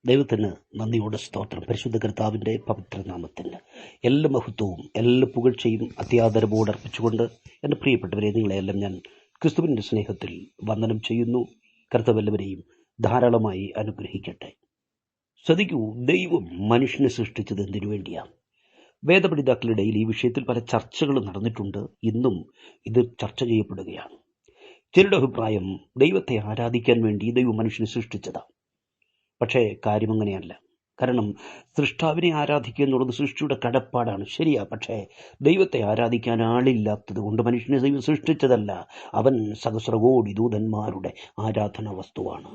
ദൈവത്തിന് നന്ദിയോടെ സ്തോത്രം. പരിശുദ്ധ കർത്താവിൻ്റെ പവിത്രനാമത്തിന് എല്ലാ മഹത്വവും എല്ലാ പുകഴ്ചയും അത്യാദരവോടെ അർപ്പിച്ചുകൊണ്ട് എൻ്റെ പ്രിയപ്പെട്ടവരെ, നിങ്ങളെയെല്ലാം ഞാൻ ക്രിസ്തുവിൻ്റെ സ്നേഹത്തിൽ വന്ദനം ചെയ്യുന്നു. കർത്താവെല്ലാവരെയും ധാരാളമായി അനുഗ്രഹിക്കട്ടെ. ശ്രദ്ധിക്കൂ, ദൈവം മനുഷ്യനെ സൃഷ്ടിച്ചത് എന്തിനു വേണ്ടിയാണ്? വേദപണ്ഡിതാക്കളുടെയിൽ ഈ വിഷയത്തിൽ പല ചർച്ചകൾ നടന്നിട്ടുണ്ട്. ഇന്നും ഇത് ചർച്ച ചെയ്യപ്പെടുകയാണ്. ചിലരുടെ അഭിപ്രായം ദൈവത്തെ ആരാധിക്കാൻ വേണ്ടി ദൈവം മനുഷ്യനെ സൃഷ്ടിച്ചതാണ്. പക്ഷേ കാര്യം അങ്ങനെയല്ല. കാരണം സൃഷ്ടാവിനെ ആരാധിക്കുക എന്നുള്ളത് സൃഷ്ടിയുടെ കടപ്പാടാണ്, ശരിയാ. പക്ഷേ ദൈവത്തെ ആരാധിക്കാൻ ആളില്ലാത്തത് കൊണ്ട് മനുഷ്യനെ ദൈവം സൃഷ്ടിച്ചതല്ല. അവൻ സഹസ്രകോടി ദൂതന്മാരുടെ ആരാധനാ വസ്തുവാണ്.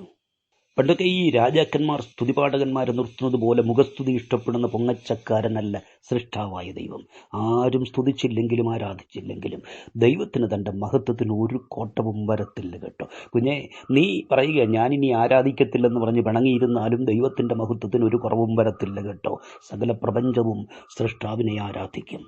പണ്ടൊക്കെ ഈ രാജാക്കന്മാർ സ്തുതിപാഠകന്മാരെ നിർത്തുന്നത് പോലെ മുഖസ്തുതി ഇഷ്ടപ്പെടുന്ന പൊങ്ങച്ചക്കാരനല്ല സൃഷ്ടാവായ ദൈവം. ആരും സ്തുതിച്ചില്ലെങ്കിലും ആരാധിച്ചില്ലെങ്കിലും ദൈവത്തിന് തൻ്റെ മഹത്വത്തിന് ഒരു കോട്ടവും വരത്തില്ല കേട്ടോ. കുഞ്ഞെ, നീ പറയുക ഞാനിനി ആരാധിക്കത്തില്ലെന്ന് പറഞ്ഞ് പിണങ്ങിയിരുന്നാലും ദൈവത്തിൻ്റെ മഹത്വത്തിന് ഒരു കുറവും വരത്തില്ല കേട്ടോ. സകല പ്രപഞ്ചവും സൃഷ്ടാവിനെ ആരാധിക്കും.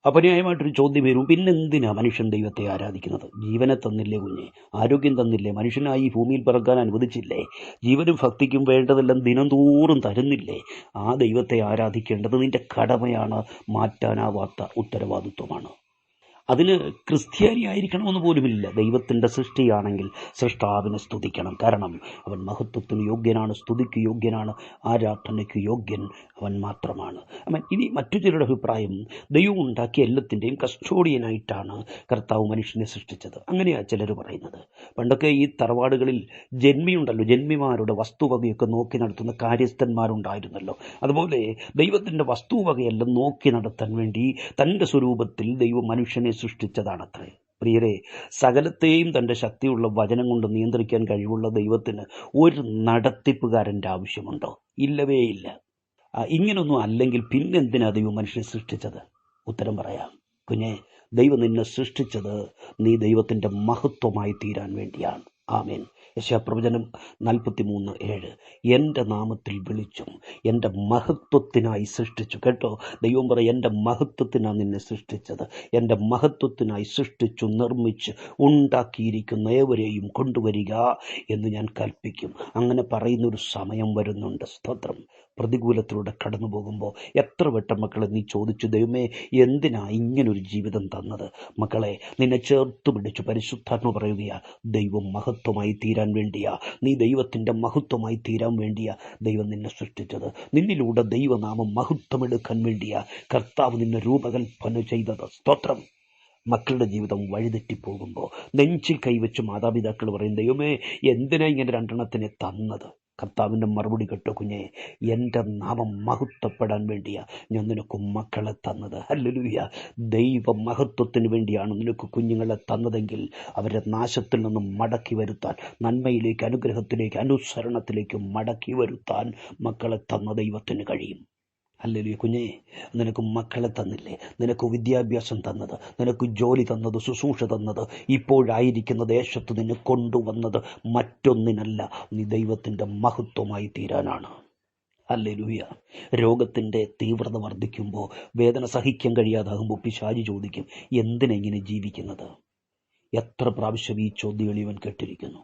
അപര്യായമായിട്ടൊരു ചോദ്യം വരും, പിന്നെന്തിനാ മനുഷ്യൻ ദൈവത്തെ ആരാധിക്കുന്നത്? ജീവനെ തന്നില്ലേ കുഞ്ഞെ? ആരോഗ്യം തന്നില്ലേ? മനുഷ്യനായി ഭൂമിയിൽ പിറക്കാൻ അനുവദിച്ചില്ലേ? ജീവനും ഭക്തിക്കും വേണ്ടതെല്ലാം ദിനംതോറും തരുന്നില്ലേ? ആ ദൈവത്തെ ആരാധിക്കേണ്ടത് നിന്റെ കടമയാണ്, മാറ്റാനാവാത്ത ഉത്തരവാദിത്വമാണ്. അതിന് ക്രിസ്ത്യാനി ആയിരിക്കണമെന്ന് പോലുമില്ല. ദൈവത്തിൻ്റെ സൃഷ്ടിയാണെങ്കിൽ സൃഷ്ടാവിനെ സ്തുതിക്കണം. കാരണം അവൻ മഹത്വത്തിന് യോഗ്യനാണ്, സ്തുതിക്ക് യോഗ്യനാണ്, ആരാധനയ്ക്ക് യോഗ്യൻ അവൻ മാത്രമാണ്. ഇനി മറ്റു ചിലരുടെ അഭിപ്രായം, ദൈവം ഉണ്ടാക്കിയ എല്ലാത്തിൻ്റെയും കസ്റ്റോഡിയനായിട്ടാണ് കർത്താവ് മനുഷ്യനെ സൃഷ്ടിച്ചത്. അങ്ങനെയാണ് ചിലർ പറയുന്നത്. പണ്ടൊക്കെ ഈ തറവാടുകളിൽ ജന്മിയുണ്ടല്ലോ, ജന്മിമാരുടെ വസ്തുവകയൊക്കെ നോക്കി നടത്തുന്ന കാര്യസ്ഥന്മാരുണ്ടായിരുന്നല്ലോ. അതുപോലെ ദൈവത്തിൻ്റെ വസ്തുവകയെല്ലാം നോക്കി നടത്താൻ വേണ്ടി തൻ്റെ സ്വരൂപത്തിൽ ദൈവം മനുഷ്യനെ സൃഷ്ടിച്ചതാണത്രേ. പ്രിയരെ, സകലത്തെയും തൻ്റെ ശക്തിയുള്ള വചനം കൊണ്ട് നിയന്ത്രിക്കാൻ കഴിവുള്ള ദൈവത്തിന് ഒരു നടത്തിപ്പുകാരൻ്റെ ആവശ്യമുണ്ടോ? ഇല്ലവേ ഇല്ല. ഇങ്ങനൊന്നും അല്ലെങ്കിൽ പിന്നെന്തിനാ ദൈവം മനുഷ്യനെ സൃഷ്ടിച്ചത്? ഉത്തരം പറയാം കുഞ്ഞെ. ദൈവം നിന്നെ സൃഷ്ടിച്ചത് നീ ദൈവത്തിൻ്റെ മഹത്വമായി തീരാൻ വേണ്ടിയാണ്. ആമേൻ. യെശയ്യാപ്രവചനം 43:7 എൻ്റെ നാമത്തിൽ വിളിച്ചും എൻ്റെ മഹത്വത്തിനായി സൃഷ്ടിച്ചു. കേട്ടോ, ദൈവം പറയും, എൻ്റെ മഹത്വത്തിനാണ് നിന്നെ സൃഷ്ടിച്ചത്. എൻ്റെ മഹത്വത്തിനായി സൃഷ്ടിച്ചു, നിർമ്മിച്ച് ഉണ്ടാക്കിയിരിക്കുന്ന ഏവരെയും കൊണ്ടുവരിക എന്ന് ഞാൻ കൽപ്പിക്കും. അങ്ങനെ പറയുന്നൊരു സമയം വരുന്നുണ്ട്. സ്തോത്രം. പ്രതികൂലത്തിലൂടെ കടന്നു പോകുമ്പോൾ എത്ര വട്ടം മക്കളെ നീ ചോദിച്ചു, ദൈവമേ എന്തിനാ ഇങ്ങനൊരു ജീവിതം തന്നത്? മക്കളെ, നിന്നെ ചേർത്ത് പിടിച്ചു പരിശുദ്ധാത്മ പറയുകയാ, ദൈവം മഹത്വമായി തീരാൻ വേണ്ടിയാ, നീ ദൈവത്തിൻ്റെ മഹത്വമായി തീരാൻ വേണ്ടിയാ ദൈവം നിന്നെ സൃഷ്ടിച്ചത്. നിന്നിലൂടെ ദൈവനാമം മഹത്വമെടുക്കാൻ വേണ്ടിയാ കർത്താവ് നിന്നെ രൂപകൽപ്പന ചെയ്തത്. സ്തോത്രം. മക്കളുടെ ജീവിതം വഴിതെറ്റിപ്പോകുമ്പോൾ നെഞ്ചിൽ കൈവച്ച് മാതാപിതാക്കൾ പറയും, ദൈവമേ എന്തിനാ ഇങ്ങനെ രണ്ടെണ്ണത്തിനെ തന്നത്? കർത്താവിൻ്റെ മറുപടി കേട്ടോ കുഞ്ഞെ, എൻ്റെ നാമം മഹത്വപ്പെടാൻ വേണ്ടിയാ ഞാൻ നിനക്ക് മക്കളെ തന്നത്. ഹല്ലേലൂയ. ദൈവ മഹത്വത്തിന് വേണ്ടിയാണ് നിനക്ക് കുഞ്ഞുങ്ങളെ തന്നതെങ്കിൽ അവരെ നാശത്തിൽ നിന്നും മടക്കി വരുത്താൻ, നന്മയിലേക്ക്, അനുഗ്രഹത്തിലേക്ക്, അനുസരണത്തിലേക്ക് മടക്കി വരുത്താൻ മക്കളെ തന്ന ദൈവത്തിന് കഴിയും. ഹല്ലേലൂയ. കുഞ്ഞേ, നിനക്ക് മക്കളെ തന്നില്ലേ? നിനക്ക് വിദ്യാഭ്യാസം തന്നത്, നിനക്ക് ജോലി തന്നത്, ശുശ്രൂഷ തന്നത്, ഇപ്പോഴായിരിക്കുന്ന ദേശത്ത് നിന്നെ കൊണ്ടുവന്നത് മറ്റൊന്നിനല്ല, നീ ദൈവത്തിൻ്റെ മഹത്വമായി തീരാനാണ്. ഹല്ലേലൂയ. രോഗത്തിൻ്റെ തീവ്രത വർദ്ധിക്കുമ്പോൾ, വേദന സഹിക്കാൻ കഴിയാതാകുമ്പോൾ പിശാചി ചോദിക്കും, എന്തിനെങ്ങനെ ജീവിക്കുന്നത്? എത്ര പ്രാവശ്യം ഈ ചോദ്യങ്ങൾ ഇവൻ കേട്ടിരിക്കുന്നു.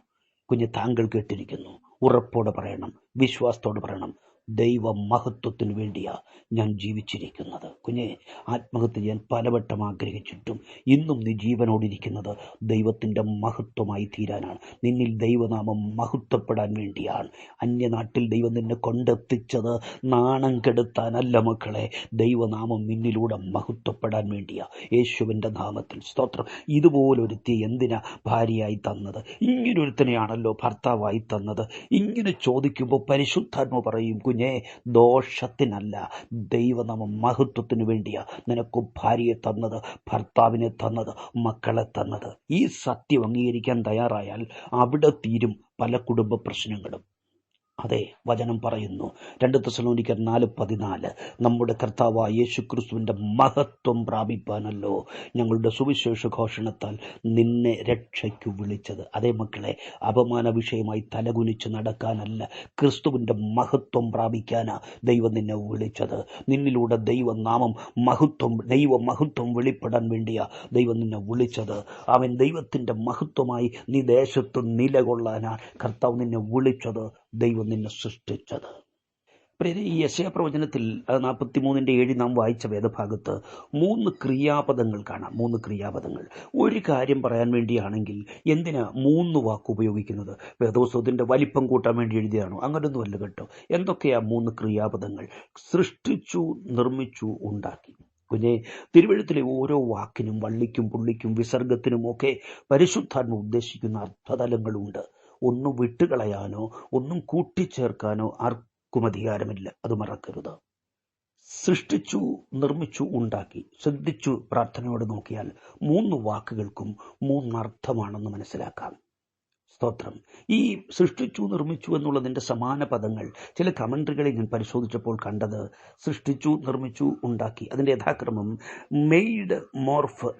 കുഞ്ഞ്, താങ്കൾ കേട്ടിരിക്കുന്നു. ഉറപ്പോടെ പറയണം, വിശ്വാസത്തോടെ പറയണം, ദൈവ മഹത്വത്തിന് വേണ്ടിയാ ഞാൻ ജീവിച്ചിരിക്കുന്നത്. കുഞ്ഞെ, ആത്മഹത്യ ചെയ്യാൻ പലവട്ടം ആഗ്രഹിച്ചിട്ടും ഇന്നും നീ ജീവനോടിരിക്കുന്നത് ദൈവത്തിൻ്റെ മഹത്വമായി തീരാനാണ്. നിന്നിൽ ദൈവനാമം മഹത്വപ്പെടാൻ വേണ്ടിയാണ്. അന്യനാട്ടിൽ ദൈവം നിന്നെ കൊണ്ടെത്തിച്ചത് നാണം കെടുത്താനല്ല മക്കളെ, ദൈവനാമം നിന്നിലൂടെ മഹത്വപ്പെടാൻ വേണ്ടിയാ. യേശുവിൻ്റെ നാമത്തിൽ സ്തോത്രം. ഇതുപോലൊരുത്തി എന്തിനാ ഭാര്യയായി തന്നത്? ഇങ്ങനൊരുത്തനെയാണല്ലോ ഭർത്താവായി തന്നത്. ഇങ്ങനെ ചോദിക്കുമ്പോൾ പരിശുദ്ധാത്മ പറയും, കുഞ്ഞെ, ദോഷത്തിനല്ല, ദൈവനാമം മഹത്വത്തിന് വേണ്ടിയാ നിനക്ക് ഭാര്യയെ തന്നത്, ഭർത്താവിനെ തന്നത്, മക്കളെ തന്നത്. ഈ സത്യം അംഗീകരിക്കാൻ തയ്യാറായാൽ അവിടെ തീരും പല കുടുംബ പ്രശ്നങ്ങളും. അതെ, വചനം പറയുന്നു 2 തെസ്സലോനിക്കർ 4:14 നമ്മുടെ കർത്താവായ യേശുക്രിസ്തുവിൻ്റെ മഹത്വം പ്രാപിപ്പാനല്ലോ ഞങ്ങളുടെ സുവിശേഷ ഘോഷണത്താൽ നിന്നെ രക്ഷയ്ക്ക് വിളിച്ചത്. അതേ മക്കളെ, അപമാന വിഷയമായി തലകുനിച്ച് നടക്കാനല്ല, ക്രിസ്തുവിൻ്റെ മഹത്വം പ്രാപിക്കാനാ ദൈവം നിന്നെ വിളിച്ചത്. നിന്നിലൂടെ ദൈവനാമം ദൈവമഹത്വം വെളിപ്പെടാൻ വേണ്ടിയാ ദൈവം നിന്നെ വിളിച്ചത്. അവൻ ദൈവത്തിൻ്റെ മഹത്വമായി നീ ദേശത്ത് നിലകൊള്ളാനാ കർത്താവ് നിന്നെ വിളിച്ചത്, ദൈവം നിന്നെ സൃഷ്ടിച്ചത്. പ്രിയരെ, ഈ യെശയ്യാ പ്രവചനത്തിൽ 43:7 നാം വായിച്ച വേദഭാഗത്ത് 3 ക്രിയാപദങ്ങൾ കാണാം. 3 ക്രിയാപദങ്ങൾ. ഒരു കാര്യം പറയാൻ വേണ്ടിയാണെങ്കിൽ എന്തിനാ 3 വാക്ക് ഉപയോഗിക്കുന്നത്? വേദോത്സവത്തിന്റെ വലിപ്പം കൂട്ടാൻ വേണ്ടി എഴുതിയാണോ? അങ്ങനൊന്നുമല്ല കേട്ടോ. എന്തൊക്കെയാ 3 ക്രിയാപദങ്ങൾ? സൃഷ്ടിച്ചു, നിർമ്മിച്ചു, ഉണ്ടാക്കി. കുഞ്ഞെ, തിരുവെഴുത്തിലെ ഓരോ വാക്കിനും വള്ളിക്കും പുള്ളിക്കും വിസർഗത്തിനുമൊക്കെ പരിശുദ്ധാത്മ ഉദ്ദേശിക്കുന്ന അർത്ഥതലങ്ങളുണ്ട്. ഒന്നും വിട്ടുകളയാനോ ഒന്നും കൂട്ടിച്ചേർക്കാനോ ആർക്കും അധികാരമില്ല. അത് മറക്കരുത്. സൃഷ്ടിച്ചു, നിർമ്മിച്ചു, ഉണ്ടാക്കി. ശ്രദ്ധിച്ചു പ്രാർത്ഥനയോടെ നോക്കിയാൽ 3 വാക്കുകൾക്കും 3 അർത്ഥമാണെന്ന് മനസ്സിലാക്കാം. സ്തോത്രം. ഈ സൃഷ്ടിച്ചു, നിർമ്മിച്ചു എന്നുള്ളതിൻ്റെ സമാന പദങ്ങൾ ചില കമൻട്രികളിൽ ഞാൻ പരിശോധിച്ചപ്പോൾ കണ്ടത് സൃഷ്ടിച്ചു, നിർമ്മിച്ചു, ഉണ്ടാക്കി. അതിൻ്റെ യഥാക്രമം made, morph,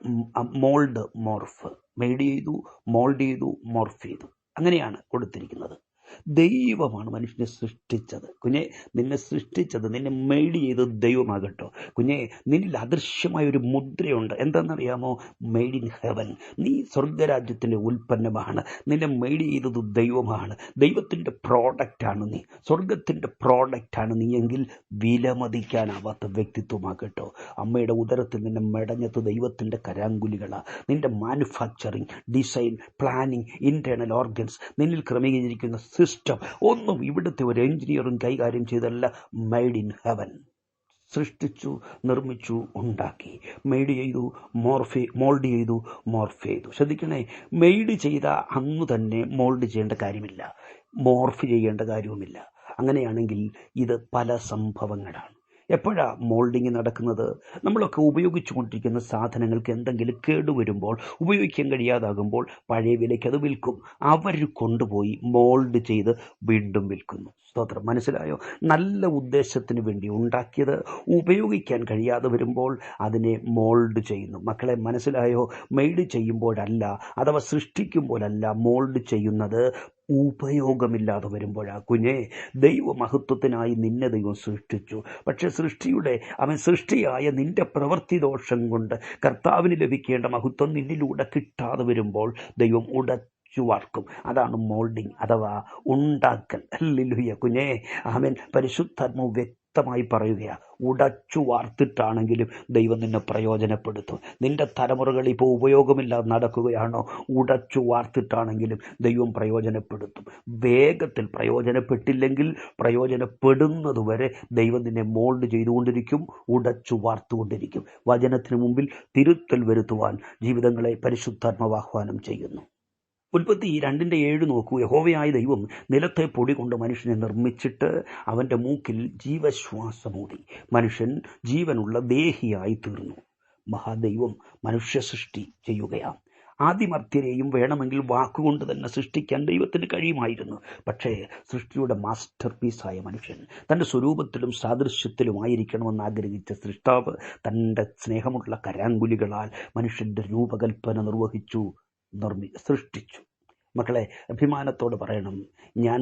mould, morph. Made ചെയ്തു, മോൾഡ് ചെയ്തു, മോർഫ് ചെയ്തു. അങ്ങനെയാണ് കൊടുത്തിരിക്കുന്നത്. ദൈവമാണ് മനുഷ്യനെ സൃഷ്ടിച്ചത്. കുഞ്ഞെ, നിന്നെ സൃഷ്ടിച്ചത്, നിന്നെ മെയ്ഡ് ചെയ്തത് ദൈവമാകട്ടോ. കുഞ്ഞെ, നിന്നിൽ അദൃശ്യമായ ഒരു മുദ്രയുണ്ട്. എന്താണെന്നറിയാമോ? Made in heaven. നീ സ്വർഗരാജ്യത്തിൻ്റെ ഉൽപ്പന്നമാണ്. നിന്നെ മെയ്ഡ് ചെയ്തത് ദൈവമാണ്. ദൈവത്തിൻ്റെ പ്രോഡക്റ്റാണ് നീ. സ്വർഗത്തിൻ്റെ പ്രോഡക്റ്റാണ് നീ എങ്കിൽ വിലമതിക്കാനാവാത്ത വ്യക്തിത്വമാകട്ടോ. അമ്മയുടെ ഉദരത്തിൽ നിന്നെ മെടഞ്ഞത് ദൈവത്തിൻ്റെ കരാങ്കുലികളാണ്. നിന്റെ manufacturing, design, planning, internal organs, നിന്നിൽ ക്രമീകരിച്ചിരിക്കുന്ന സിസ്റ്റം ഒന്നും ഇവിടുത്തെ ഒരു എഞ്ചിനീയറും കൈകാര്യം ചെയ്തല്ല. Made in heaven. സൃഷ്ടിച്ചു, നിർമ്മിച്ചു, ഉണ്ടാക്കി. മെയ്ഡ് ചെയ്തു, മോൾഡ് ചെയ്തു, മോർഫ് ചെയ്തു. ശ്രദ്ധിക്കണേ, മെയ്ഡ് ചെയ്ത അന്ന് തന്നെ മോൾഡ് ചെയ്യേണ്ട കാര്യമില്ല, മോർഫ് ചെയ്യേണ്ട കാര്യവുമില്ല. അങ്ങനെയാണെങ്കിൽ ഇത് പല സംഭവങ്ങളാണ്. എപ്പോഴാണ് മോൾഡിങ് നടക്കുന്നത്? നമ്മളൊക്കെ ഉപയോഗിച്ചു കൊണ്ടിരിക്കുന്ന സാധനങ്ങൾക്ക് എന്തെങ്കിലും കേടുവരുമ്പോൾ, ഉപയോഗിക്കാൻ കഴിയാതാകുമ്പോൾ പഴയ വിലയ്ക്ക് അത് വിൽക്കും. അവർ കൊണ്ടുപോയി മോൾഡ് ചെയ്ത് വീണ്ടും വിൽക്കുന്നു. സ്തോത്രം. മനസ്സിലായോ? നല്ല ഉദ്ദേശത്തിന് വേണ്ടി ഉണ്ടാക്കിയത് ഉപയോഗിക്കാൻ കഴിയാതെ വരുമ്പോൾ അതിനെ മോൾഡ് ചെയ്യുന്നു. മക്കളെ, മനസ്സിലായോ? മെയ്ഡ് ചെയ്യുമ്പോഴല്ല, അഥവാ സൃഷ്ടിക്കുമ്പോഴല്ല മോൾഡ് ചെയ്യുന്നത്, ഉപയോഗമില്ലാതെ വരുമ്പോഴാണ്. കുഞ്ഞെ, ദൈവമഹത്വത്തിനായി നിന്നെ ദൈവം സൃഷ്ടിച്ചു. പക്ഷെ അവൻ സൃഷ്ടിയായ നിന്റെ പ്രവൃത്തി ദോഷം കൊണ്ട് കർത്താവിന് ലഭിക്കേണ്ട മഹത്വം നിന്നിലൂടെ കിട്ടാതെ വരുമ്പോൾ ദൈവം വാർക്കും. അതാണ് മോൾഡിങ് അഥവാ ഉണ്ടാക്കൽ. ഹല്ലേലൂയ. കുഞ്ഞേ, ആമേൻ. പരിശുദ്ധാത്മാവ് വ്യക്തമായി പറയുകയാണ്, ഉടച്ചു വാർത്തിട്ടാണെങ്കിലും ദൈവം നിന്നെ പ്രയോജനപ്പെടുത്തും. നിന്റെ തലമുറകൾ ഇപ്പോൾ ഉപയോഗമില്ലാതെ നടക്കുകയാണോ? ഉടച്ചു വാർത്തിട്ടാണെങ്കിലും ദൈവം പ്രയോജനപ്പെടുത്തും. വേഗത്തിൽ പ്രയോജനപ്പെട്ടില്ലെങ്കിൽ പ്രയോജനപ്പെടുന്നതുവരെ ദൈവം നിന്നെ മോൾഡ് ചെയ്തുകൊണ്ടിരിക്കും, ഉടച്ചു വാർത്തുകൊണ്ടിരിക്കും. വചനത്തിന് മുമ്പിൽ തിരുത്തൽ വരുത്തുവാൻ ജീവിതങ്ങളെ പരിശുദ്ധാത്മാവ് ആഹ്വാനം ചെയ്യുന്നു. ഉൽപ്പത്തി 2:7 നോക്കൂ. യഹോവയായ ദൈവം നിലത്തെ പൊടി കൊണ്ട് മനുഷ്യനെ നിർമ്മിച്ചിട്ട് അവൻ്റെ മൂക്കിൽ ജീവശ്വാസമൂതി. മനുഷ്യൻ ജീവനുള്ള ദേഹിയായി തീർന്നു. മഹാദൈവം മനുഷ്യ സൃഷ്ടി ചെയ്യുകയാണ്. ആദിമർത്യരെയും വേണമെങ്കിൽ വാക്കുകൊണ്ട് തന്നെ സൃഷ്ടിക്കാൻ ദൈവത്തിന് കഴിയുമായിരുന്നു. പക്ഷേ സൃഷ്ടിയുടെ മാസ്റ്റർ പീസായ മനുഷ്യൻ തൻ്റെ സ്വരൂപത്തിലും സാദൃശ്യത്തിലുമായിരിക്കണമെന്ന് ആഗ്രഹിച്ച സൃഷ്ടാവ് തൻ്റെ സ്നേഹമുള്ള കരാങ്കുലികളാൽ മനുഷ്യൻ്റെ രൂപകൽപ്പന സൃഷ്ടിച്ചു. മക്കളെ, അഭിമാനത്തോട് പറയണം, ഞാൻ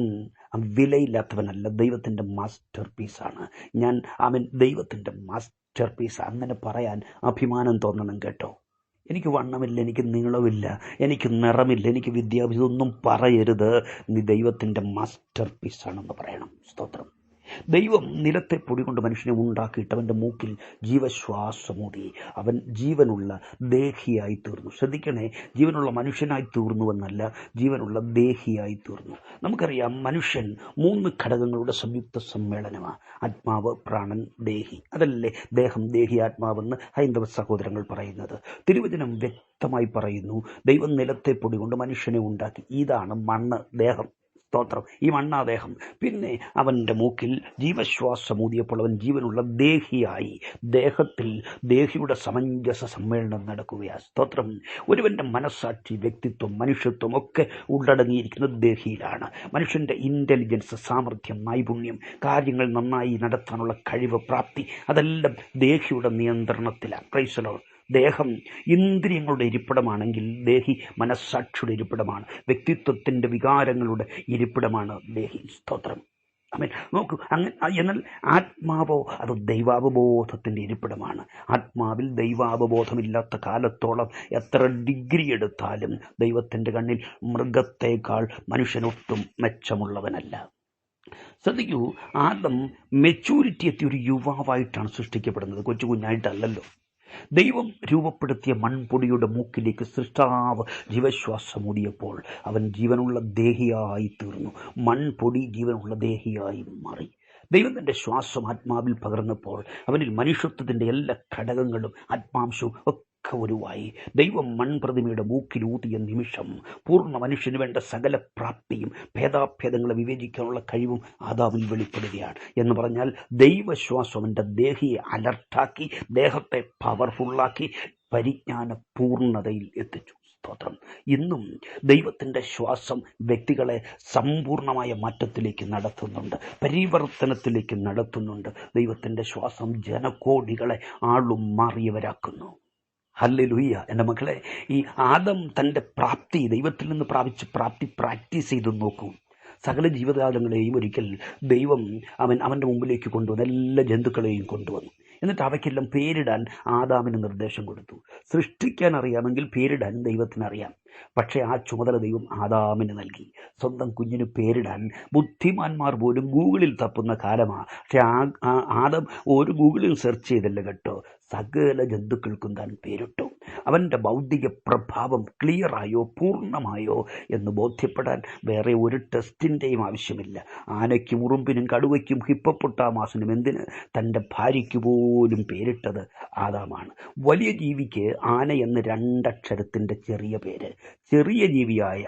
വിലയില്ലാത്തവനല്ല, ദൈവത്തിൻ്റെ മാസ്റ്റർ പീസാണ് ഞാൻ. ദൈവത്തിൻ്റെ മാസ്റ്റർ പീസ്. അങ്ങനെ പറയാൻ അഭിമാനം തോന്നണം കേട്ടോ. എനിക്ക് വണ്ണമില്ല, എനിക്ക് നീളമില്ല, എനിക്ക് നിറമില്ല, എനിക്ക് വിദ്യാഭ്യാസം, ഒന്നും പറയരുത്. നീ ദൈവത്തിൻ്റെ മാസ്റ്റർ പീസാണെന്ന് പറയണം. സ്തോത്രം. ദൈവം നിലത്തെ പൊടി കൊണ്ട് മനുഷ്യനെ ഉണ്ടാക്കിയിട്ട് അവൻ്റെ മൂക്കിൽ ജീവശ്വാസമൂതി. അവൻ ജീവനുള്ള ദേഹിയായി തീർന്നു. ശ്രദ്ധിക്കണേ, ജീവനുള്ള മനുഷ്യനായി തീർന്നുവെന്നല്ല, ജീവനുള്ള ദേഹിയായി തീർന്നു. നമുക്കറിയാം, മനുഷ്യൻ 3 ഘടകങ്ങളുടെ സംയുക്ത സമ്മേളനമാണ്. ആത്മാവ്, പ്രാണൻ, ദേഹി. അതല്ലേ ദേഹം, ദേഹി, ആത്മാവെന്ന് ഹൈന്ദവ സഹോദരങ്ങൾ പറയുന്നത്. തിരുവചനം വ്യക്തമായി പറയുന്നു, ദൈവം നിലത്തെ പൊടി കൊണ്ട് മനുഷ്യനെ ഉണ്ടാക്കി. ഇതാണ് മണ്ണ്, ദേഹം. സ്തോത്രം. ഈ മണ്ണാദേഹം. പിന്നെ അവൻ്റെ മൂക്കിൽ ജീവശ്വാസമൂതിയപ്പോൾ അവൻ ജീവനുള്ള ദേഹിയായി. ദേഹത്തിൽ ദേഹിയുടെ സമഞ്ജസ സമ്മേളനം നടക്കുകയാണ്. സ്തോത്രം. ഒരുവൻ്റെ മനസ്സാക്ഷി, വ്യക്തിത്വം, മനുഷ്യത്വം ഒക്കെ ഉള്ളടങ്ങിയിരിക്കുന്നത് ദേഹിയിലാണ്. മനുഷ്യൻ്റെ ഇൻ്റലിജൻസ്, സാമർഥ്യം, നൈപുണ്യം, കാര്യങ്ങൾ നന്നായി നടത്താനുള്ള കഴിവ്, പ്രാപ്തി, അതെല്ലാം ദേഹിയുടെ നിയന്ത്രണത്തിലാണ്. Praise the Lord. ദേഹം ഇന്ദ്രിയങ്ങളുടെ ഇരിപ്പിടമാണെങ്കിൽ ദേഹി മനസ്സാക്ഷിയുടെ ഇരിപ്പിടമാണ്. വ്യക്തിത്വത്തിൻ്റെ വികാരങ്ങളുടെ ഇരിപ്പിടമാണ് ദേഹി. സ്തോത്രം. നോക്കൂ. എന്നാൽ ആത്മാവോ അത് ദൈവാവബോധത്തിൻ്റെ ഇരിപ്പിടമാണ്. ആത്മാവിൽ ദൈവാവബോധമില്ലാത്ത കാലത്തോളം എത്ര ഡിഗ്രി എടുത്താലും ദൈവത്തിൻ്റെ കണ്ണിൽ മൃഗത്തേക്കാൾ മനുഷ്യനൊട്ടും മെച്ചമുള്ളവനല്ല. ശ്രദ്ധിക്കൂ, ആദം മെച്യൂരിറ്റി എത്തിയ ഒരു യുവാവായിട്ടാണ് സൃഷ്ടിക്കപ്പെടുന്നത്, കൊച്ചു കുഞ്ഞായിട്ടല്ലല്ലോ. ദൈവം രൂപപ്പെടുത്തിയ മൺപൊടിയുടെ മൂക്കിലേക്ക് സൃഷ്ടാവ് ജീവശ്വാസം ഊതിയപ്പോൾ അവൻ ജീവനുള്ള ദേഹിയായി തീർന്നു. മൺപൊടി ജീവനുള്ള ദേഹിയായി മാറി. ദൈവം തൻ്റെ ശ്വാസം ആത്മാവിൽ പകർന്നപ്പോൾ അവനിൽ മനുഷ്യത്വത്തിൻ്റെ എല്ലാ ഘടകങ്ങളും ആത്മാംശവും ഒക്കെ ഉരുവായി. ദൈവം മൺപ്രതിമയുടെ മൂക്കിലൂതിയ നിമിഷം പൂർണ്ണ മനുഷ്യന് വേണ്ട സകല പ്രാപ്തിയും ഭേദാഭേദങ്ങളെ വിവേചിക്കാനുള്ള കഴിവും ആദാമിൽ വെളിപ്പെടുകയാണ്. എന്ന് പറഞ്ഞാൽ ദൈവശ്വാസം അവൻ്റെ ദേഹിയെ അലർട്ടാക്കി, ദേഹത്തെ പവർഫുള്ളാക്കി, പരിജ്ഞാന പൂർണ്ണതയിൽ എത്തിച്ചു. സ്തോത്രം. ഇന്നും ദൈവത്തിൻ്റെ ശ്വാസം വ്യക്തികളെ സമ്പൂർണമായ മാറ്റത്തിലേക്ക് നടത്തുന്നുണ്ട്, പരിവർത്തനത്തിലേക്ക് നടത്തുന്നുണ്ട്. ദൈവത്തിൻ്റെ ശ്വാസം ജനകോടികളെ ആളും മാറിയവരാക്കുന്നു. ഹല്ലേലൂയ. എൻ്റെ മക്കളെ, ഈ ആദം തൻ്റെ പ്രാപ്തി ദൈവത്തിൽ നിന്ന് പ്രാപിച്ച് പ്രാക്ടീസ് ചെയ്ത് നോക്കൂ. സകല ജീവജാലങ്ങളെയും ഒരിക്കൽ ദൈവം അവൻ്റെ മുമ്പിലേക്ക് കൊണ്ടുവന്നു, എല്ലാ ജന്തുക്കളെയും കൊണ്ടുവന്നു. എന്നിട്ട് അവയ്ക്കെല്ലാം പേരിടാൻ ആദാമിന് നിർദ്ദേശം കൊടുത്തു. സൃഷ്ടിക്കാൻ അറിയാമെങ്കിൽ പേരിടാൻ ദൈവത്തിനറിയാം. പക്ഷേ ആ ചുമതല ദൈവം ആദാമിന് നൽകി. സ്വന്തം കുഞ്ഞിന് പേരിടാൻ ബുദ്ധിമാന്മാർ പോലും ഗൂഗിളിൽ തപ്പുന്ന കാലമാണ്. പക്ഷെ ആദം ഒരു ഗൂഗിളിൽ സെർച്ച് ചെയ്തില്ല കേട്ടോ, സകല ജന്തുക്കൾക്കും താൻ പേരിട്ടു. അവൻ്റെ ഭൗതിക പ്രഭാവം ക്ലിയറായോ പൂർണ്ണമായോ എന്ന് ബോധ്യപ്പെടാൻ വേറെ ഒരു ടെസ്റ്റിൻ്റെയും ആവശ്യമില്ല. ആനയ്ക്കും ഉറുമ്പിനും കടുവയ്ക്കും ഹിപ്പപ്പൊട്ടാമാസിനും എന്തിന് തൻ്റെ ഭാര്യയ്ക്ക് പോലും പേരിട്ടത് ആദാമാണ്. വലിയ ജീവിക്ക് ആന എന്ന് 2 അക്ഷരത്തിൻ്റെ ചെറിയ പേര്, ചെറിയ ജീവിയായ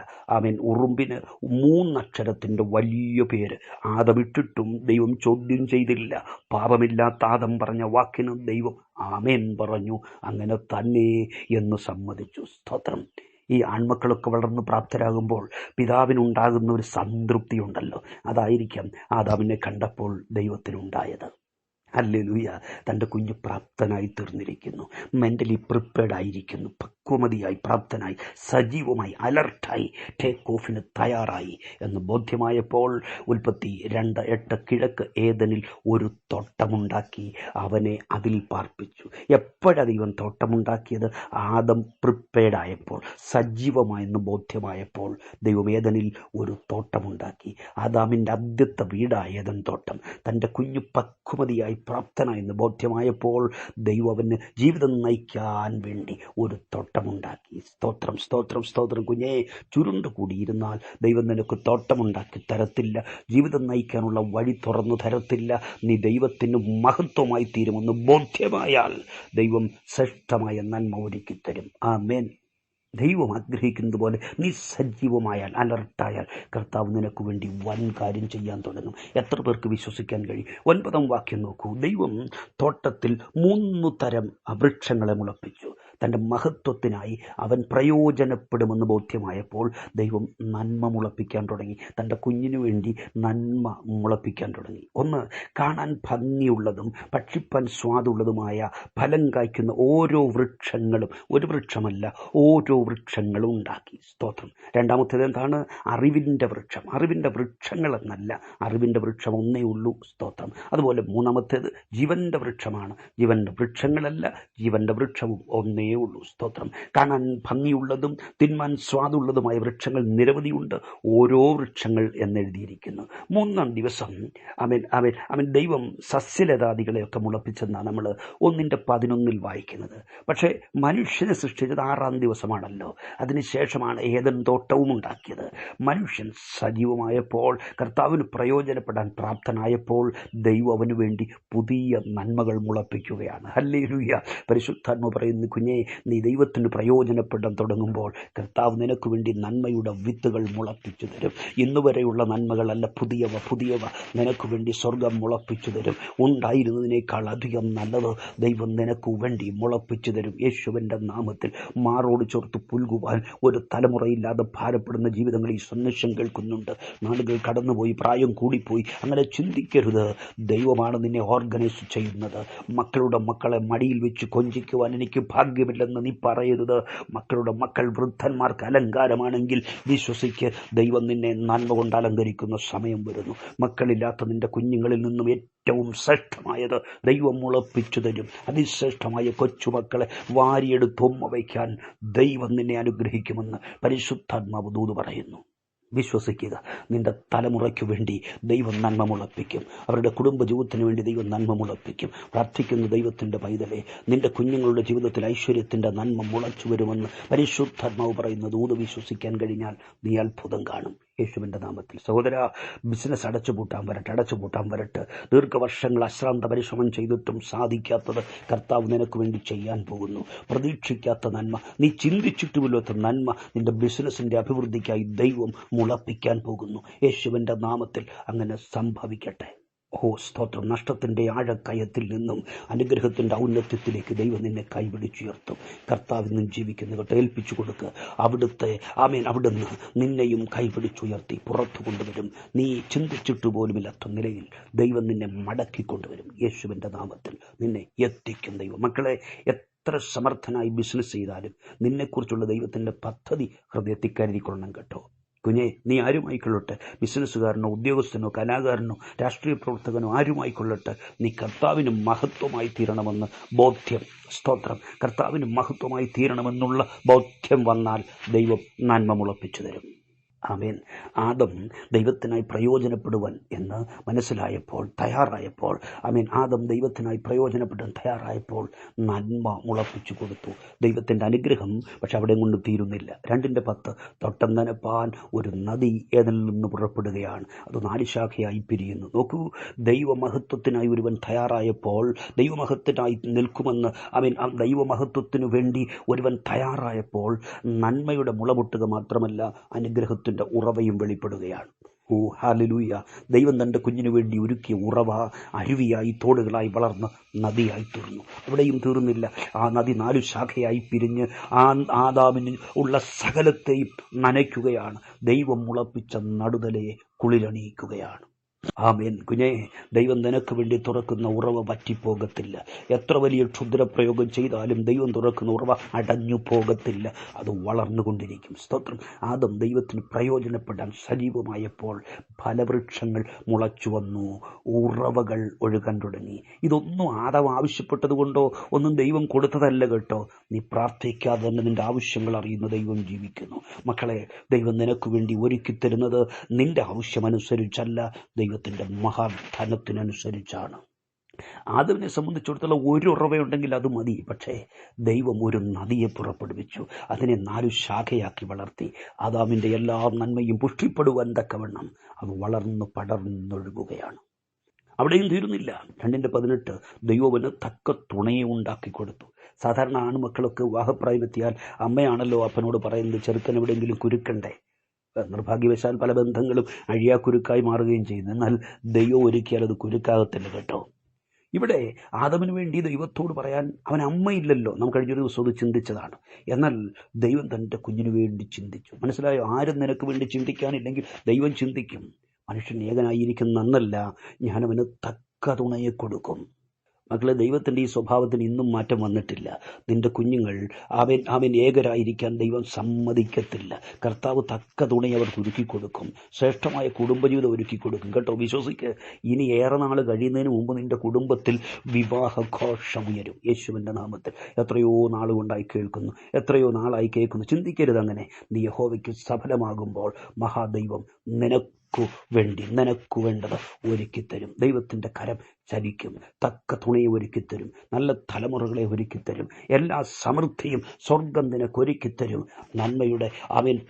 ഉറുമ്പിന് 3 അക്ഷരത്തിൻ്റെ വലിയ പേര്. ആദമിട്ടിട്ടും ദൈവം ചോദ്യം ചെയ്തില്ല. പാപമില്ലാത്ത ആദം പറഞ്ഞ വാക്കിന് ദൈവം ആമേൻ പറഞ്ഞു. അങ്ങനെ തന്നെ എന്ന് സമ്മതിച്ചു. സ്തോത്രം. ഈ ആൺമക്കളൊക്കെ വളർന്ന് പ്രാപ്തരാകുമ്പോൾ പിതാവിനുണ്ടാകുന്ന ഒരു സംതൃപ്തി ഉണ്ടല്ലോ, അതായിരിക്കാം ആദാമിനെ കണ്ടപ്പോൾ ദൈവത്തിനുണ്ടായത്. ഹല്ലേലൂയ. തൻ്റെ കുഞ്ഞ് പ്രാപ്തനായി തീർന്നിരിക്കുന്നു, മെൻ്റലി പ്രിപ്പയർഡ് ആയിരിക്കുന്നു, പക്വമതിയായി, പ്രാപ്തനായി, സജീവമായി, അലർട്ടായി, ടേക്ക് ഓഫിന് തയ്യാറായി എന്ന് ബോധ്യമായപ്പോൾ ഉൽപ്പത്തി 2:8 കിഴക്ക് ഏദനിൽ ഒരു തോട്ടമുണ്ടാക്കി അവനെ അതിൽ പാർപ്പിച്ചു. എപ്പോഴാണ് ദൈവം തോട്ടമുണ്ടാക്കിയത്? ആദം പ്രിപ്പയർഡ് ആയപ്പോൾ, സജീവമായെന്ന് ബോധ്യമായപ്പോൾ ദൈവം ഏദനിൽ ഒരു തോട്ടമുണ്ടാക്കി. ആദാമിൻ്റെ ആദ്യത്തെ വീടായ ഏദൻ തോട്ടം. തൻ്റെ കുഞ്ഞ് പക്വമതിയായി പ്രാപ്തനായെന്ന് ബോധ്യമായപ്പോൾ ദൈവം അവന് ജീവിതം നയിക്കാൻ വേണ്ടി ഒരു തോട്ടമുണ്ടാക്കി. സ്തോത്രം, സ്തോത്രം, സ്തോത്രം. കുഞ്ഞേ, ചുരുണ്ടുകൂടിയിരുന്നാൽ ദൈവം നിനക്ക് തോട്ടമുണ്ടാക്കി തരത്തില്ല, ജീവിതം നയിക്കാനുള്ള വഴി തുറന്നു തരത്തില്ല. നീ ദൈവത്തിന് മഹത്വമായി തീരുമെന്ന് ബോധ്യമായാൽ ദൈവം ശ്രേഷ്ഠമായ നന്മ ഒരുക്കി തരും. ആമേൻ. ദൈവം ആഗ്രഹിക്കുന്നത് പോലെ നീ സജീവമായാൽ, അലർട്ടായാൽ, കർത്താവ് നിനക്ക് വേണ്ടി വൻ കാര്യം ചെയ്യാൻ തുടങ്ങും. എത്ര പേർക്ക് വിശ്വസിക്കാൻ കഴിയും? 9ാം വാക്യം നോക്കൂ. ദൈവം തോട്ടത്തിൽ 3 തരം വൃക്ഷങ്ങളെ മുളപ്പിച്ചു. തൻ്റെ മഹത്വത്തിനായി അവൻ പ്രയോജനപ്പെടുമെന്ന് ബോധ്യമായപ്പോൾ ദൈവം നന്മ മുളപ്പിക്കാൻ തുടങ്ങി. തൻ്റെ കുഞ്ഞിനു വേണ്ടി നന്മ മുളപ്പിക്കാൻ തുടങ്ങി. ഒന്ന്, കാണാൻ ഭംഗിയുള്ളതും ഭക്ഷിപ്പാൻ സ്വാദുള്ളതുമായ ഫലം കായ്ക്കുന്ന ഓരോ വൃക്ഷങ്ങളും, ഒരു വൃക്ഷമല്ല, ഓരോ വൃക്ഷങ്ങളും ഉണ്ടാക്കി. സ്തോത്രം. രണ്ടാമത്തേത് എന്താണ്? അറിവിൻ്റെ വൃക്ഷം. അറിവിൻ്റെ വൃക്ഷങ്ങളെന്നല്ല, അറിവിൻ്റെ വൃക്ഷം ഒന്നേ ഉള്ളൂ. സ്തോത്രം. അതുപോലെ 3ാമത്തേത് ജീവൻ്റെ വൃക്ഷമാണ്. ജീവൻ്റെ വൃക്ഷങ്ങളല്ല, ജീവൻ്റെ വൃക്ഷവും ഒന്നേ ഉള്ളൂ. സ്തോത്രം. കാണാൻ ഭംഗിയുള്ളതും തിന്മാൻ സ്വാദുള്ളതുമായ വൃക്ഷങ്ങൾ നിരവധിയുണ്ട്, ഓരോ വൃക്ഷങ്ങൾ എന്നെഴുതിയിരിക്കുന്നു. 3ാം ദിവസം ദൈവം സസ്യലതാദികളെയൊക്കെ മുളപ്പിച്ചെന്നാണ് നമ്മൾ 1:11 വായിക്കുന്നത്. പക്ഷേ മനുഷ്യനെ സൃഷ്ടിച്ചത് 6ാം ദിവസമാണല്ലോ. അതിനുശേഷമാണ് ഏദൻ തോട്ടവും ഉണ്ടാക്കിയത്. മനുഷ്യൻ സജീവമായപ്പോൾ, കർത്താവിന് പ്രയോജനപ്പെടാൻ പ്രാപ്തനായപ്പോൾ ദൈവം അവന് വേണ്ടി പുതിയ നന്മകൾ മുളപ്പിക്കുകയാണ്. ഹല്ലേലൂയ. പരിശുദ്ധാത്മാവ് പറയുന്നു, കുഞ്ഞേ, നീ ദൈവത്തിന് പ്രയോജനപ്പെടാൻ തുടങ്ങുമ്പോൾ കർത്താവ് നിനക്ക് വേണ്ടി നന്മയുടെ വിത്തുകൾ മുളപ്പിച്ചു തരും. ഇന്നുവരെയുള്ള നന്മകളല്ല, പുതിയവ നിനക്ക് വേണ്ടി സ്വർഗം മുളപ്പിച്ചു തരും. ഉണ്ടായിരുന്നതിനേക്കാൾ അധികം നല്ലത് ദൈവം നിനക്ക് വേണ്ടി മുളപ്പിച്ചു തരും. യേശുവിൻ്റെ നാമത്തിൽ മാറോട് ചേർത്ത് പുൽകുവാൻ ഒരു തലമുറയില്ലാതെ ഭാരപ്പെടുന്ന ജീവിതങ്ങൾ ഈ സന്ദേശം കേൾക്കുന്നുണ്ട്. നാളുകൾ കടന്നുപോയി, പ്രായം കൂടിപ്പോയി, അങ്ങനെ ചിന്തിക്കരുത്. ദൈവമാണ് നിന്നെ ഓർഗനൈസ് ചെയ്യുന്നത്. മക്കളെ മടിയിൽ വെച്ച് കൊഞ്ചിക്കുവാൻ എനിക്ക് ഭാഗ്യമില്ലെന്ന് നീ പറയരുത്. മക്കൾ വൃദ്ധന്മാർക്ക് അലങ്കാരമാണെങ്കിൽ വിശ്വസിക്ക്, ദൈവം നിന്നെ നന്മ കൊണ്ട് അലങ്കരിക്കുന്ന സമയം വരുന്നു. മക്കളില്ലാത്ത നിന്റെ കുഞ്ഞുങ്ങളിൽ നിന്നും ഏറ്റവും ശ്രേഷ്ഠമായത് ദൈവം മുളപ്പിച്ചു തരും. അതിശ്രേഷ്ഠമായ കൊച്ചുമക്കളെ വാരിയെടുത്ത് ഉമ്മ വയ്ക്കാൻ ദൈവം നിന്നെ അനുഗ്രഹിക്കുമെന്ന് പരിശുദ്ധാത്മാവ് ദൂത് പറയുന്നു. വിശ്വസിക്കുക. നിന്റെ തലമുറയ്ക്ക് വേണ്ടി ദൈവം നന്മ മുളപ്പിക്കും. അവരുടെ കുടുംബ ജീവിതത്തിന് വേണ്ടി ദൈവം നന്മ മുളപ്പിക്കും. പ്രാർത്ഥിക്കുന്ന ദൈവത്തിൻ്റെ പൈതലേ, നിന്റെ കുഞ്ഞുങ്ങളുടെ ജീവിതത്തിൽ ഐശ്വര്യത്തിൻ്റെ നന്മ മുളച്ചു വരുമെന്ന് പരിശുദ്ധാത്മാവ് പറയുന്നത് വിശ്വസിക്കാൻ കഴിഞ്ഞാൽ നീ അത്ഭുതം കാണും. യേശുവിൻ്റെ നാമത്തിൽ. സഹോദര, ബിസിനസ് അടച്ചുപൂട്ടാൻ വരട്ടെ. ദീർഘവർഷങ്ങൾ അശ്രാന്ത പരിശ്രമം ചെയ്തിട്ടും സാധിക്കാത്തത് കർത്താവ് നിനക്ക് വേണ്ടി ചെയ്യാൻ പോകുന്നു. പ്രതീക്ഷിക്കാത്ത നന്മ, നീ ചിന്തിച്ചിട്ടുമില്ലാത്ത നന്മ നിന്റെ ബിസിനസിന്റെ അഭിവൃദ്ധിക്കായി ദൈവം മുളപ്പിക്കാൻ പോകുന്നു. യേശുവിൻ്റെ നാമത്തിൽ അങ്ങനെ സംഭവിക്കട്ടെ. സ്തോത്രം. നഷ്ടത്തിന്റെ ആഴക്കയത്തിൽ നിന്നും അനുഗ്രഹത്തിന്റെ ഔന്നത്യത്തിലേക്ക് ദൈവം നിന്നെ കൈപിടിച്ചുയർത്തും. കർത്താവിനും ജീവിക്കുന്ന കേട്ടോ, ഏൽപ്പിച്ചു കൊടുക്കുക. അവിടുന്ന് നിന്നെയും കൈപിടിച്ചുയർത്തി പുറത്തു കൊണ്ടുവരും. നീ ചിന്തിച്ചിട്ട് പോലുമില്ലാത്ത നിലയിൽ ദൈവം നിന്നെ മടക്കിക്കൊണ്ടുവരും. യേശുവിൻ്റെ നാമത്തിൽ നിന്നെ എത്തിക്കും ദൈവം. മക്കളെ, എത്ര സമർത്ഥനായി ബിസിനസ് ചെയ്താലും നിന്നെക്കുറിച്ചുള്ള ദൈവത്തിൻ്റെ പദ്ധതി ഹൃദയത്തിൽ കരുതിക്കൊള്ളണം കേട്ടോ. കുഞ്ഞെ, നീ ആരുമായിക്കൊള്ളട്ടെ, ബിസിനസ്സുകാരനോ ഉദ്യോഗസ്ഥനോ കലാകാരനോ രാഷ്ട്രീയ പ്രവർത്തകനോ ആരുമായിക്കൊള്ളട്ടെ, നീ കർത്താവിന് മഹത്വമായി തീരണമെന്ന് ബോധ്യം, സ്തോത്രം, കർത്താവിന് മഹത്വമായി തീരണമെന്നുള്ള ബോധ്യം വന്നാൽ ദൈവം നന്മ മുളപ്പിച്ചു തരും. ആമേൻ. ആദം ദൈവത്തിനായി പ്രയോജനപ്പെടുവാൻ എന്ന് മനസ്സിലായപ്പോൾ, തയ്യാറായപ്പോൾ, ആദം ദൈവത്തിനായി പ്രയോജനപ്പെടാൻ തയ്യാറായപ്പോൾ നന്മ മുളപ്പിച്ചു കൊടുത്തു. ദൈവത്തിൻ്റെ അനുഗ്രഹം പക്ഷെ അവിടെ കൊണ്ട് തീരുന്നില്ല. 2:10 തൊട്ടം നനപ്പാൻ ഒരു നദി ഏതിൽ നിന്ന് പുറപ്പെടുകയാണ്. അത് 4 ശാഖയായി പിരിയുന്നു. നോക്കൂ, ദൈവമഹത്വത്തിനായി ഒരുവൻ തയ്യാറായപ്പോൾ, ദൈവമഹത്വത്തിനായി നിൽക്കുമെന്ന് ദൈവമഹത്വത്തിനു വേണ്ടി ഒരുവൻ തയ്യാറായപ്പോൾ നന്മയുടെ മുളപൊട്ടുക മാത്രമല്ല, അനുഗ്രഹത്തിൽ ഉറവയും വെളിപ്പെടുകയാണ്. ഹല്ലേലൂയ. ദൈവം തൻ്റെ കുഞ്ഞിനു വേണ്ടി ഒരുക്കിയ ഉറവ അരുവിയായി തോടുകളായി വളർന്ന് നദിയായി തീർന്നു. അവിടെയും തീർന്നില്ല. ആ നദി 4 ശാഖയായി പിരിഞ്ഞ് ആദാമിന് ഉള്ള സകലത്തെയും നനയ്ക്കുകയാണ്. ദൈവം മുളപ്പിച്ച നടുതലയെ കുളിരണിയിക്കുകയാണ്. ആമേൻ. കുഞ്ഞേ, ദൈവം നിനക്ക് വേണ്ടി തുറക്കുന്ന ഉറവ പറ്റിപ്പോകത്തില്ല. എത്ര വലിയ ക്ഷുദ്രപ്രയോഗം ചെയ്താലും ദൈവം തുറക്കുന്ന ഉറവ അടഞ്ഞു പോകത്തില്ല. അത് വളർന്നുകൊണ്ടിരിക്കും. സ്തോത്രം. ആദം ദൈവത്തിന് പ്രയോജനപ്പെടാൻ സജീവമായപ്പോൾ ഫലവൃക്ഷങ്ങൾ മുളച്ചു വന്നു, ഉറവകൾ ഒഴുകാൻ തുടങ്ങി. ഇതൊന്നും ആദം ആവശ്യപ്പെട്ടത് കൊണ്ടോ ഒന്നും ദൈവം കൊടുത്തതല്ല കേട്ടോ. നീ പ്രാർത്ഥിക്കാതെ തന്നെ നിന്റെ ആവശ്യങ്ങൾ അറിയുന്ന ദൈവം ജീവിക്കുന്നു. മക്കളെ, ദൈവം നിനക്ക് വേണ്ടി ഒരുക്കി തരുന്നത് നിന്റെ ആവശ്യമനുസരിച്ചല്ല, ദൈവത്തിൻ്റെ മഹാധനത്തിനനുസരിച്ചാണ്. ആദമിനെ സംബന്ധിച്ചിടത്തോളം ഒരു ഉറവയുണ്ടെങ്കിൽ അത് മതി. പക്ഷേ ദൈവം ഒരു നദിയെ പുറപ്പെടുവിച്ചു. അതിനെ 4 ശാഖയാക്കി വളർത്തി. ആദാമിൻ്റെ എല്ലാ നന്മയും പുഷ്ടിപ്പെടുവാൻ തക്കവണ്ണം അത് വളർന്ന് പടർന്നൊഴുകുകയാണ്. അവിടെയും തീരുന്നില്ല. 2:18 ദൈവത്തിന് തക്ക തുണയെ ഉണ്ടാക്കി കൊടുത്തു. സാധാരണ ആൺമക്കളൊക്കെ വിവാഹപ്രായമെത്തിയാൽ അമ്മയാണല്ലോ അപ്പനോട് പറയുന്നത്, ചെറുക്കൻ എവിടെയെങ്കിലും കുരുക്കണ്ടേ. നിർഭാഗ്യവശാൽ പല ബന്ധങ്ങളും അഴിയാക്കുരുക്കായി മാറുകയും ചെയ്യുന്നു. എന്നാൽ ദൈവം ഒരുക്കിയാൽ അത് കുരുക്കാകത്തില്ല കേട്ടോ. ഇവിടെ ആദമിന് വേണ്ടി ദൈവത്തോട് പറയാൻ അവൻ അമ്മയില്ലല്ലോ. നാം കഴിഞ്ഞൊരു ദിവസം അത് ചിന്തിച്ചതാണ്. എന്നാൽ ദൈവം തൻ്റെ കുഞ്ഞിന് വേണ്ടി ചിന്തിച്ചു. മനസ്സിലായോ? ആരും നിനക്ക് വേണ്ടി ചിന്തിക്കാനില്ലെങ്കിൽ ദൈവം ചിന്തിക്കും. മനുഷ്യൻ ഏകനായിരിക്കുന്ന അന്നല്ല, ഞാനവന് തക്ക തുണയെ കൊടുക്കും. മക്കളെ, ദൈവത്തിൻ്റെ ഈ സ്വഭാവത്തിന് ഇന്നും മാറ്റം വന്നിട്ടില്ല. നിന്റെ കുഞ്ഞുങ്ങൾ അവൻ ഏകരായിരിക്കാൻ ദൈവം സമ്മതിക്കത്തില്ല. കർത്താവ് തക്ക തുണയെ അവർക്ക് ഒരുക്കി കൊടുക്കും. ശ്രേഷ്ഠമായ കുടുംബജീവിതം ഒരുക്കി കൊടുക്കും കേട്ടോ. വിശ്വസിക്ക്. ഇനി ഏറെ നാൾ കഴിയുന്നതിന് മുമ്പ് നിന്റെ കുടുംബത്തിൽ വിവാഹഘോഷമുയരും യേശുവിൻ്റെ നാമത്തിൽ. എത്രയോ നാളുകൊണ്ടായി കേൾക്കുന്നു, എത്രയോ നാളായി കേൾക്കുന്നു. ചിന്തിക്കരുത് അങ്ങനെ. നീ യഹോവയ്ക്ക് സഫലമാകുമ്പോൾ മഹാദൈവം നിനക്കു വേണ്ടത് ഒരുക്കിത്തരും. ദൈവത്തിൻ്റെ കരം ചലിക്കും. തക്ക തുണയെ ഒരുക്കിത്തരും. നല്ല തലമുറകളെ ഒരുക്കിത്തരും. എല്ലാ സമൃദ്ധിയും സ്വർഗം നിനക്ക് ഒരുക്കിത്തരും. നന്മയുടെ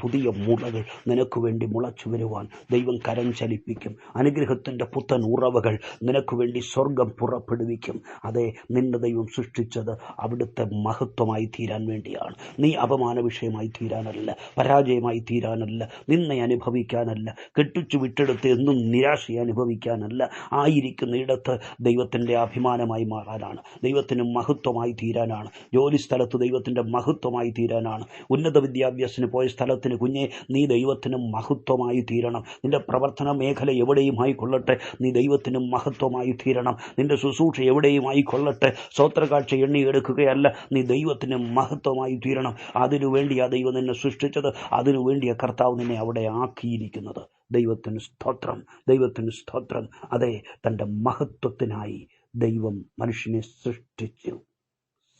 പുതിയ മുളകൾ നിനക്ക് വേണ്ടി മുളച്ചു വരുവാൻ ദൈവം കരം ചലിപ്പിക്കും. അനുഗ്രഹത്തിൻ്റെ പുത്തൻ ഉറവകൾ നിനക്ക് വേണ്ടി സ്വർഗം പുറപ്പെടുവിക്കും. അതെ, നിന്റെ ദൈവം സൃഷ്ടിച്ചത് അവിടുത്തെ മഹത്വമായി തീരാൻ വേണ്ടിയാണ്. നീ അപമാന വിഷയമായി തീരാനല്ല, പരാജയമായി തീരാനല്ല, നിന്നെ അനുഭവിക്കാനല്ല, കെട്ടിച്ചു വിട്ടെടുത്ത് എന്നും നിരാശയെ അനുഭവിക്കാനല്ല. ആയിരിക്കുന്ന ഇടത്ത് ദൈവത്തിൻ്റെ അഭിമാനമായി മാറാനാണ്. ദൈവത്തിന് മഹത്വമായി തീരാനാണ്. ജോലി സ്ഥലത്ത് ദൈവത്തിൻ്റെ മഹത്വമായി തീരാനാണ്. ഉന്നത വിദ്യാഭ്യാസത്തിന് പോയ സ്ഥലത്തിന് കുഞ്ഞെ നീ ദൈവത്തിന് മഹത്വമായി തീരണം. നിന്റെ പ്രവർത്തന മേഖല എവിടെയും ആയിക്കൊള്ളട്ടെ, നീ ദൈവത്തിന് മഹത്വമായി തീരണം. നിന്റെ ശുശ്രൂഷ എവിടെയും ആയിക്കൊള്ളട്ടെ, സ്വോത്രകാഴ്ച എണ്ണിയെടുക്കുകയല്ല, നീ ദൈവത്തിന് മഹത്വമായി തീരണം. അതിനുവേണ്ടിയാ ദൈവം നിന്നെ സൃഷ്ടിച്ചത്. അതിനുവേണ്ടിയാ കർത്താവ് നിന്നെ അവിടെ ആക്കിയിരിക്കുന്നത്. ദൈവത്തിന് സ്തോത്രം, ദൈവത്തിന് സ്തോത്രം. അതെ, തൻ്റെ മഹത്വത്തിനായി ദൈവം മനുഷ്യനെ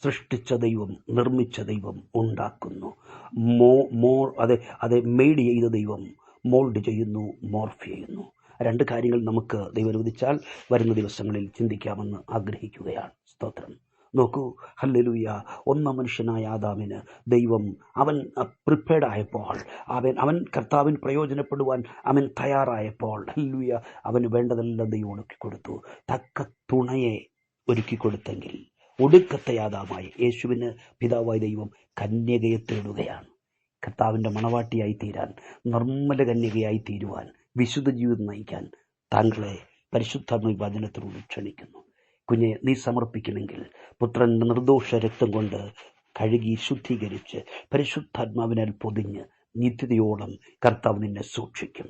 സൃഷ്ടിച്ച ദൈവം, നിർമ്മിച്ച ദൈവം ഉണ്ടാക്കുന്നു. അതെ മെയ്ഡ് ചെയ്ത ദൈവം മോൾഡ് ചെയ്യുന്നു, മോർഫ് ചെയ്യുന്നു. രണ്ട് കാര്യങ്ങൾ നമുക്ക് ദൈവം അനുവദിച്ചാൽ വരുന്ന ദിവസങ്ങളിൽ ചിന്തിക്കാമെന്ന് ആഗ്രഹിക്കുകയാണ്. സ്തോത്രം. നോക്കൂ, ഹല്ലേലൂയ. ഒന്നാം മനുഷ്യനായ ആദാമിന് ദൈവം അവൻ പ്രിപ്പയർഡ് ആയപ്പോൾ, അവൻ കർത്താവിന് പ്രയോജനപ്പെടുവാൻ അവൻ തയ്യാറായപ്പോൾ, ഹല്ലേലൂയ, അവന് വേണ്ടതെല്ലാം ദൈവം ഒരുക്കി കൊടുത്തു. തക്ക തുണയെ ഒരുക്കി കൊടുത്തെങ്കിൽ ഒടുക്കത്തെ ആദാമായി യേശുവിന് പിതാവായ ദൈവം കന്യകയെ തേടുകയാണ്. കർത്താവിൻ്റെ മണവാട്ടിയായി തീരാൻ, നിർമ്മല കന്യകയായി തീരുവാൻ, വിശുദ്ധ ജീവിതം നയിക്കാൻ താങ്കളെ പരിശുദ്ധാത്മ വചനത്തിലൂടെ ക്ഷണിക്കുന്നു. കുഞ്ഞെ, നീ സമർപ്പിക്കണമെങ്കിൽ പുത്രൻ്റെ നിർദോഷ രക്തം കൊണ്ട് കഴുകി ശുദ്ധീകരിച്ച് പരിശുദ്ധാത്മാവിനാൽ പൊതിഞ്ഞ് നിത്യതയോളം കർത്താവ് നിന്നെ സൂക്ഷിക്കും.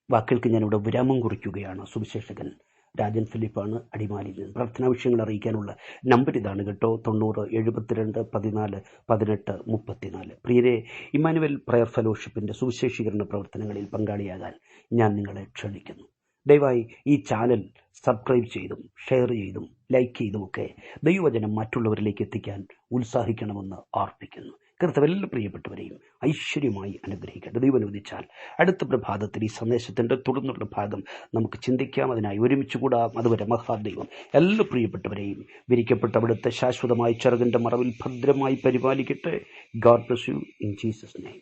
വാക്കുകൾക്ക് ഞാനിവിടെ വിരാമം കുറിക്കുകയാണ്. സുവിശേഷകൻ രാജൻ ഫിലിപ്പാണ്, അടിമാലിയിൽ നിന്ന്. പ്രാർത്ഥനാ വിഷയങ്ങൾ അറിയിക്കാനുള്ള നമ്പർ ഇതാണ് കേട്ടോ, 90 72 14 18 34. പ്രിയരെ, ഇമ്മാനുവൽ പ്രയർ ഫെലോഷിപ്പിൻ്റെ സുവിശേഷീകരണ പ്രവർത്തനങ്ങളിൽ പങ്കാളിയാകാൻ ഞാൻ നിങ്ങളെ ക്ഷണിക്കുന്നു. ദയവായി ഈ ചാനൽ സബ്സ്ക്രൈബ് ചെയ്തും ഷെയർ ചെയ്തും ലൈക്ക് ചെയ്തുമൊക്കെ ദൈവവചനം മറ്റുള്ളവരിലേക്ക് എത്തിക്കാൻ ഉത്സാഹിക്കണമെന്ന് അർപ്പിക്കുന്നു. കർത്താവ് എല്ലാ പ്രിയപ്പെട്ടവരെയും ഐശ്വര്യമായി അനുഗ്രഹിക്കട്ടെ. ദൈവം അനുവദിച്ചാൽ അടുത്ത പ്രഭാതത്തിൽ ഈ സന്ദേശത്തിൻ്റെ തുടർന്നുള്ള ഭാഗം നമുക്ക് ചിന്തിക്കാം. അതിനായി ഒരുമിച്ച് കൂടാം. അതുവരെ മഹാദൈവം എല്ലാ പ്രിയപ്പെട്ടവരെയും വിരിക്കപ്പെട്ട അവിടുത്തെ ശാശ്വതമായ ചിറകിൻ്റെ മറവിൽ ഭദ്രമായി പരിപാലിക്കട്ടെ. God bless you in Jesus name.